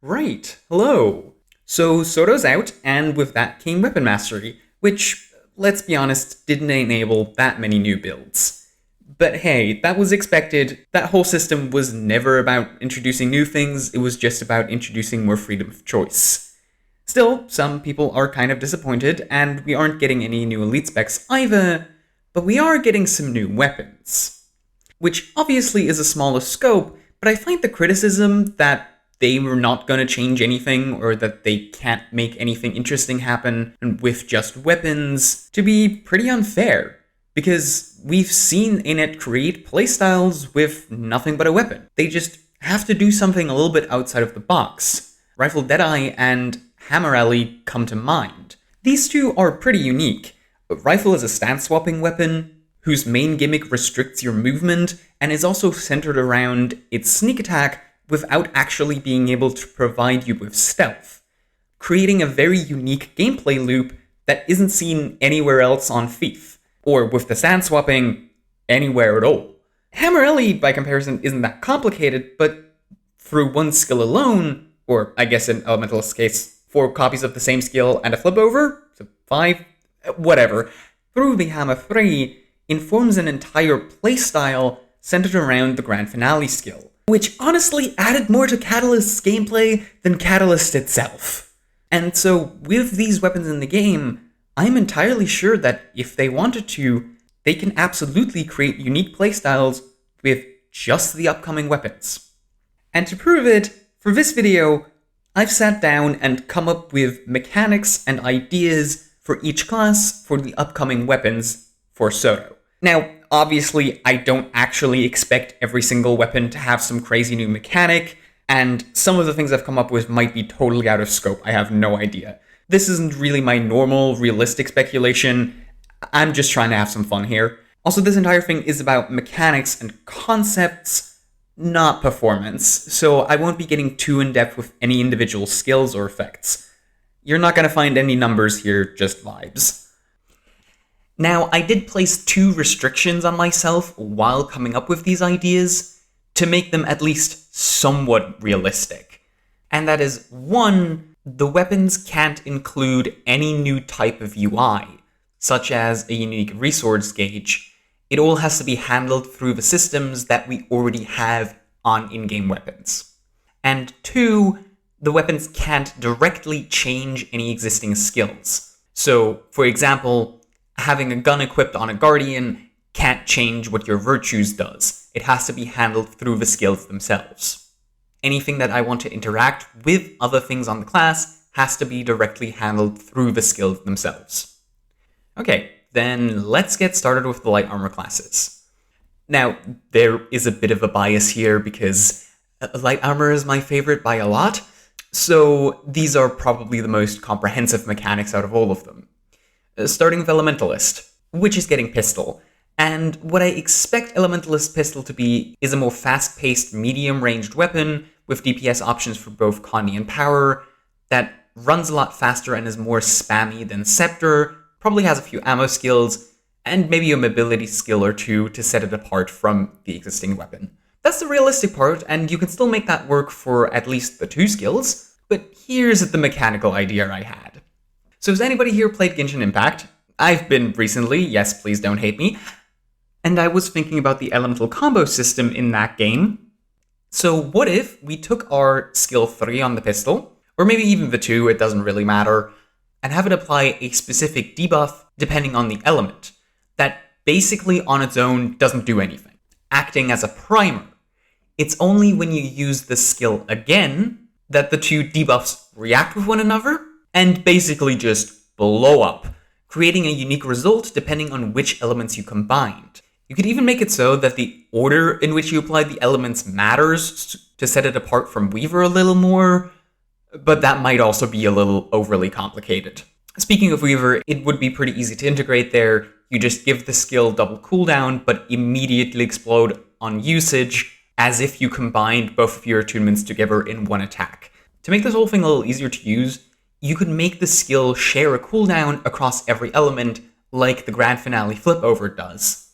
Right, hello. So SotO's out, and with that came Weapon Mastery, which, let's be honest, didn't enable that many new builds. But hey, that was expected. That whole system was never about introducing new things, it was just about introducing more freedom of choice. Still, some people are kind of disappointed, and we aren't getting any new elite specs either, but we are getting some new weapons. Which obviously is a smaller scope, but I find the criticism that they were not going to change anything or that they can't make anything interesting happen with just weapons to be pretty unfair. Because we've seen Inet create playstyles with nothing but a weapon. They just have to do something a little bit outside of the box. Rifle Deadeye and Hammer Alley come to mind. These two are pretty unique. Rifle is a stance-swapping weapon whose main gimmick restricts your movement and is also centered around its sneak attack without actually being able to provide you with stealth, creating a very unique gameplay loop that isn't seen anywhere else on Thief, or with the stance swapping, anywhere at all. Hammer Alley, by comparison, isn't that complicated, but through one skill alone, or I guess in Elementalist's case, 4 copies of the same skill and a flip over, so 5, whatever, through the Hammer 3, informs an entire playstyle centered around the Grand Finale skill, which honestly added more to Catalyst's gameplay than Catalyst itself. And so, with these weapons in the game, I'm entirely sure that if they wanted to, they can absolutely create unique playstyles with just the upcoming weapons. And to prove it, for this video, I've sat down and come up with mechanics and ideas for each class for the upcoming weapons for SotO. Now, obviously, I don't actually expect every single weapon to have some crazy new mechanic, and some of the things I've come up with might be totally out of scope, I have no idea. This isn't really my normal, realistic speculation, I'm just trying to have some fun here. Also, this entire thing is about mechanics and concepts, not performance, so I won't be getting too in-depth with any individual skills or effects. You're not going to find any numbers here, just vibes. Now, I did place 2 restrictions on myself while coming up with these ideas to make them at least somewhat realistic. And that is, 1, the weapons can't include any new type of UI, such as a unique resource gauge. It all has to be handled through the systems that we already have on in-game weapons. And 2, the weapons can't directly change any existing skills. So, for example, having a gun equipped on a Guardian can't change what your Virtues does. It has to be handled through the skills themselves. Anything that I want to interact with other things on the class has to be directly handled through the skills themselves. Okay, then let's get started with the light armor classes. Now, there is a bit of a bias here because light armor is my favorite by a lot, so these are probably the most comprehensive mechanics out of all of them. Starting with Elementalist, which is getting Pistol. And what I expect Elementalist Pistol to be is a more fast-paced, medium-ranged weapon with DPS options for both Connie and Power that runs a lot faster and is more spammy than Scepter, probably has a few ammo skills, and maybe a mobility skill or 2 to set it apart from the existing weapon. That's the realistic part, and you can still make that work for at least the 2 skills, but here's the mechanical idea I had. So has anybody here played Genshin Impact? I've been recently, yes, please don't hate me. And I was thinking about the elemental combo system in that game. So what if we took our skill 3 on the pistol, or maybe even the 2, it doesn't really matter, and have it apply a specific debuff depending on the element, that basically on its own doesn't do anything, acting as a primer. It's only when you use the skill again that the 2 debuffs react with one another, and basically just blow up, creating a unique result depending on which elements you combined. You could even make it so that the order in which you apply the elements matters to set it apart from Weaver a little more, but that might also be a little overly complicated. Speaking of Weaver, it would be pretty easy to integrate there. You just give the skill double cooldown, but immediately explode on usage, as if you combined both of your attunements together in one attack. To make this whole thing a little easier to use, you could make the skill share a cooldown across every element, like the Grand Finale Flipover does.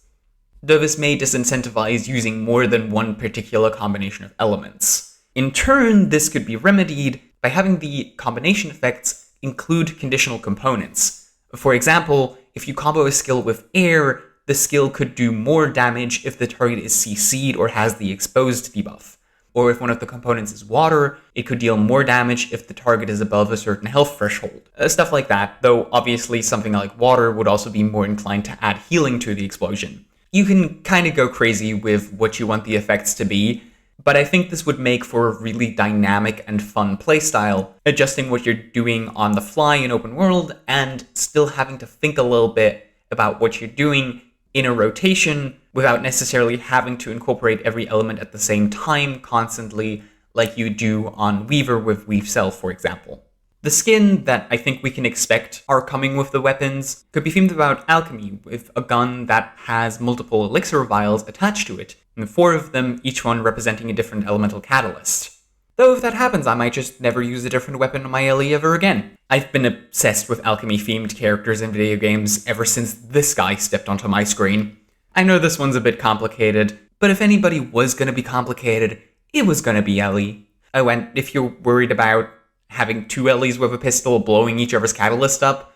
Though this may disincentivize using more than one particular combination of elements. In turn, this could be remedied by having the combination effects include conditional components. For example, if you combo a skill with air, the skill could do more damage if the target is CC'd or has the exposed debuff. Or if one of the components is water, it could deal more damage if the target is above a certain health threshold. Stuff like that, though obviously something like water would also be more inclined to add healing to the explosion. You can kind of go crazy with what you want the effects to be, but I think this would make for a really dynamic and fun playstyle, adjusting what you're doing on the fly in open world and still having to think a little bit about what you're doing in a rotation without necessarily having to incorporate every element at the same time constantly like you do on Weaver with Weave Self, for example. The skin that I think we can expect are coming with the weapons could be themed about alchemy, with a gun that has multiple elixir vials attached to it, and 4 of them, each one representing a different elemental catalyst. Though if that happens, I might just never use a different weapon on my LE ever again. I've been obsessed with alchemy-themed characters in video games ever since this guy stepped onto my screen. I know this one's a bit complicated, but if anybody was going to be complicated, it was going to be Ellie. Oh, and if you're worried about having 2 Ellies with a pistol blowing each other's catalyst up,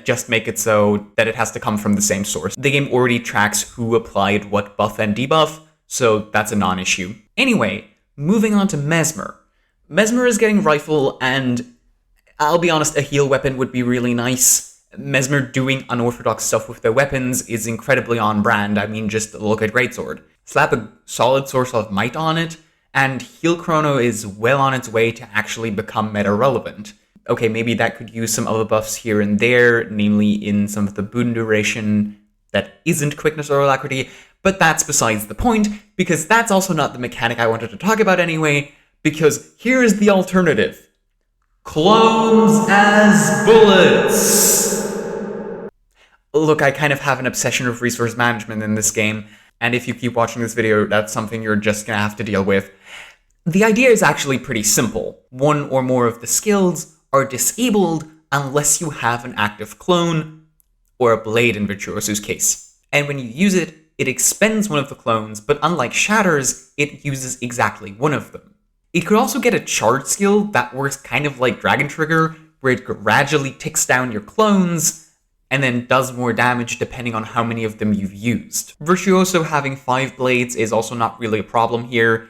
just make it so that it has to come from the same source. The game already tracks who applied what buff and debuff, so that's a non-issue. Anyway, moving on to Mesmer. Mesmer is getting rifle, and I'll be honest, a heal weapon would be really nice. Mesmer doing unorthodox stuff with their weapons is incredibly on brand. I mean, just look at Greatsword. Slap a solid source of might on it, and heal chrono is well on its way to actually become meta relevant. Okay, maybe that could use some other buffs here and there, namely in some of the boon duration that isn't quickness or alacrity, but that's besides the point, because that's also not the mechanic I wanted to talk about anyway, because here is the alternative. Clones as bullets! Look, I kind of have an obsession with resource management in this game, and if you keep watching this video, that's something you're just gonna have to deal with. The idea is actually pretty simple. 1 or more of the skills are disabled unless you have an active clone, or a blade in Virtuoso's case. And when you use it, it expends one of the clones, but unlike Shatters, it uses exactly one of them. It could also get a charge skill that works kind of like Dragon Trigger, where it gradually ticks down your clones, and then does more damage depending on how many of them you've used. Virtuoso having 5 blades is also not really a problem here,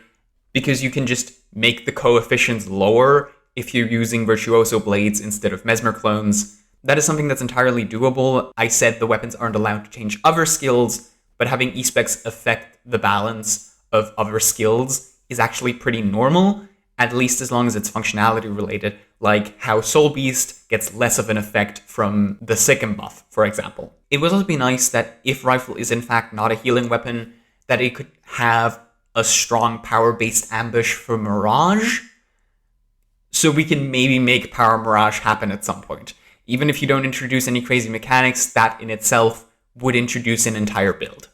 because you can just make the coefficients lower if you're using Virtuoso blades instead of Mesmer clones. That is something that's entirely doable. I said the weapons aren't allowed to change other skills, but having E-specs affect the balance of other skills is actually pretty normal, at least as long as it's functionality related, like how Soul Beast gets less of an effect from the Sicken buff, for example. It would also be nice that if Rifle is in fact not a healing weapon, that it could have a strong power-based ambush for Mirage, so we can maybe make Power Mirage happen at some point. Even if you don't introduce any crazy mechanics, that in itself would introduce an entire build.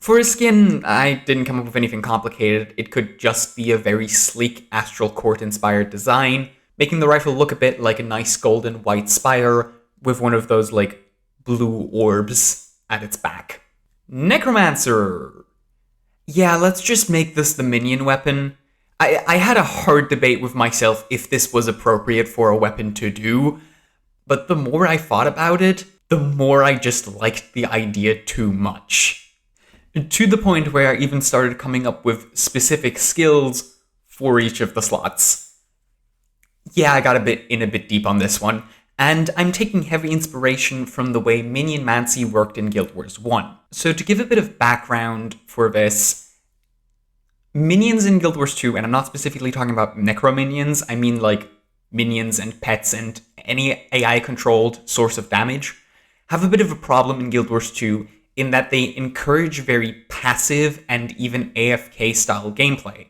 For a skin, I didn't come up with anything complicated. It could just be a very sleek Astral Court-inspired design, making the rifle look a bit like a nice golden white spire with one of those, like, blue orbs at its back. Necromancer! Yeah, let's just make this the minion weapon. I had a hard debate with myself if this was appropriate for a weapon to do, but the more I thought about it, the more I just liked the idea too much. To the point where I even started coming up with specific skills for each of the slots. Yeah, I got a bit deep on this one, and I'm taking heavy inspiration from the way Minion Mancy worked in Guild Wars 1. So to give a bit of background for this, minions in Guild Wars 2, and I'm not specifically talking about necro-minions, I mean like minions and pets and any AI-controlled source of damage, have a bit of a problem in Guild Wars 2 in that they encourage very passive and even AFK-style gameplay.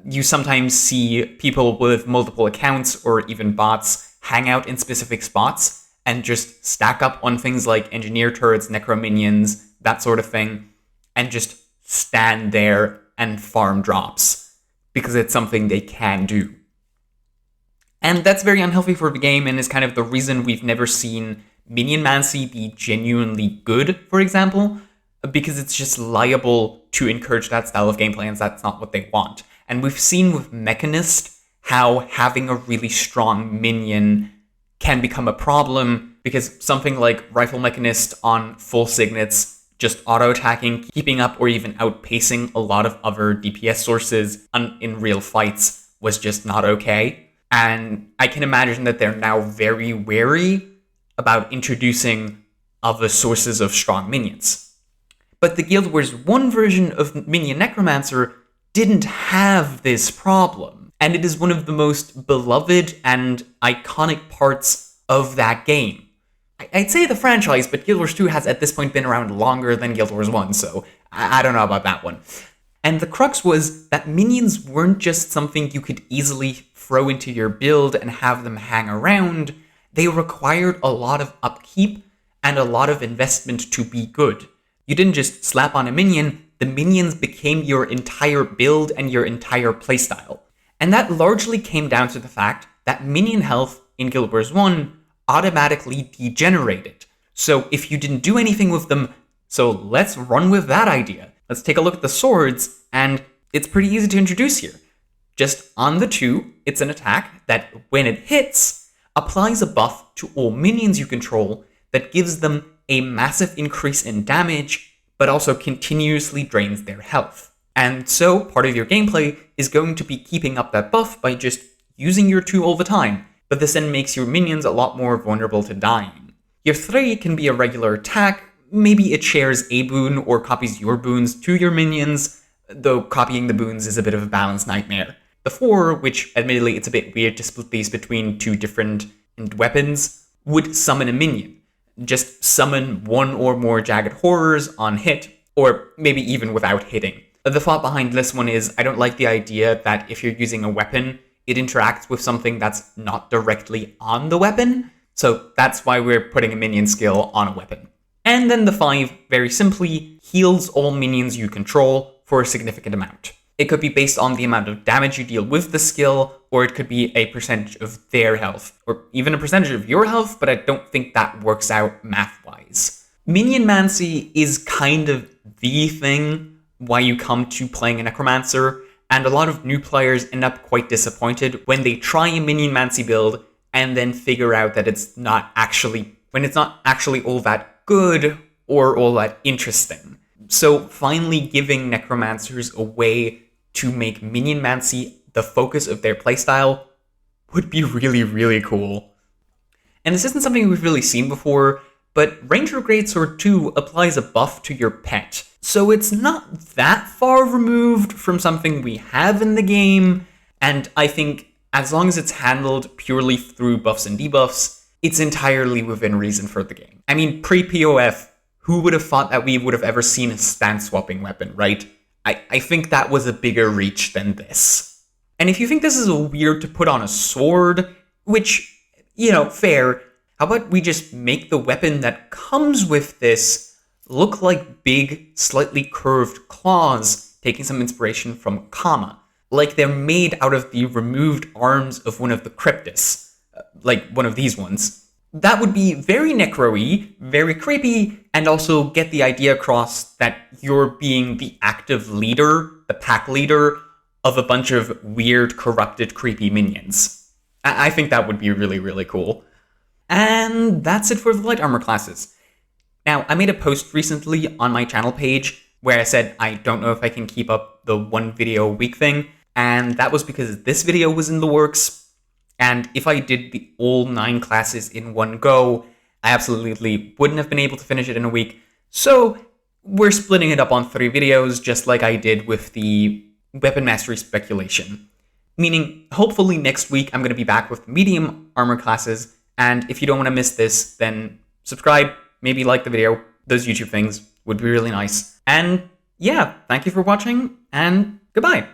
You sometimes see people with multiple accounts or even bots hang out in specific spots and just stack up on things like engineer turrets, necro-minions, that sort of thing, and just stand there and farm drops, because it's something they can do. And that's very unhealthy for the game, and is kind of the reason we've never seen Minion Mancy be genuinely good, for example, because it's just liable to encourage that style of gameplay, and that's not what they want. And we've seen with Mechanist how having a really strong minion can become a problem, because something like Rifle Mechanist on full signets, just auto-attacking, keeping up or even outpacing a lot of other DPS sources in real fights was just not okay. And I can imagine that they're now very wary about introducing other sources of strong minions. But the Guild Wars 1 version of Minion Necromancer didn't have this problem. And it is one of the most beloved and iconic parts of that game. I'd say the franchise, but Guild Wars 2 has at this point been around longer than Guild Wars 1, so I don't know about that one. And the crux was that minions weren't just something you could easily throw into your build and have them hang around. They required a lot of upkeep and a lot of investment to be good. You didn't just slap on a minion, the minions became your entire build and your entire playstyle. And that largely came down to the fact that minion health in Guild Wars 1 automatically degenerated. So if you didn't do anything with them, so let's run with that idea. Let's take a look at the swords, and it's pretty easy to introduce here. Just on the 2, it's an attack that, when it hits, applies a buff to all minions you control that gives them a massive increase in damage, but also continuously drains their health. And so part of your gameplay is going to be keeping up that buff by just using your 2 all the time, but this then makes your minions a lot more vulnerable to dying. Your 3 can be a regular attack. Maybe it shares a boon or copies your boons to your minions, though copying the boons is a bit of a balance nightmare. The 4, which admittedly it's a bit weird to split these between 2 different weapons, would summon a minion. Just summon 1 or more Jagged Horrors on hit, or maybe even without hitting. The thought behind this one is I don't like the idea that if you're using a weapon, it interacts with something that's not directly on the weapon, so that's why we're putting a minion skill on a weapon. And then the 5, very simply, heals all minions you control for a significant amount. It could be based on the amount of damage you deal with the skill, or it could be a percentage of their health, or even a percentage of your health, but I don't think that works out math-wise. Minionmancy is kind of the thing why you come to playing a Necromancer, and a lot of new players end up quite disappointed when they try a Minionmancy build and then figure out that it's not actually all that good or all that interesting. So finally giving Necromancers a way to make Minionmancy the focus of their playstyle would be really, really cool. And this isn't something we've really seen before, but Ranger Greatsword 2 applies a buff to your pet. So it's not that far removed from something we have in the game, and I think as long as it's handled purely through buffs and debuffs, it's entirely within reason for the game. I mean, pre-POF, who would have thought that we would have ever seen a stance-swapping weapon, right? I think that was a bigger reach than this. And if you think this is weird to put on a sword, which, fair, how about we just make the weapon that comes with this look like big, slightly curved claws, taking some inspiration from Kama, like they're made out of the removed arms of one of the Cryptus, like one of these ones. That would be very necro-y, very creepy, and also get the idea across that you're being the active leader, the pack leader, of a bunch of weird, corrupted, creepy minions. I think that would be really, really cool. And that's it for the light armor classes. Now, I made a post recently on my channel page where I said I don't know if I can keep up the 1 video a week thing, and that was because this video was in the works. And if I did the all 9 classes in one go, I absolutely wouldn't have been able to finish it in a week. So we're splitting it up on 3 videos, just like I did with the Weapon Mastery Speculation. Meaning, hopefully next week I'm going to be back with medium armor classes, and if you don't want to miss this, then subscribe, maybe like the video. Those YouTube things would be really nice. And yeah, thank you for watching, and goodbye.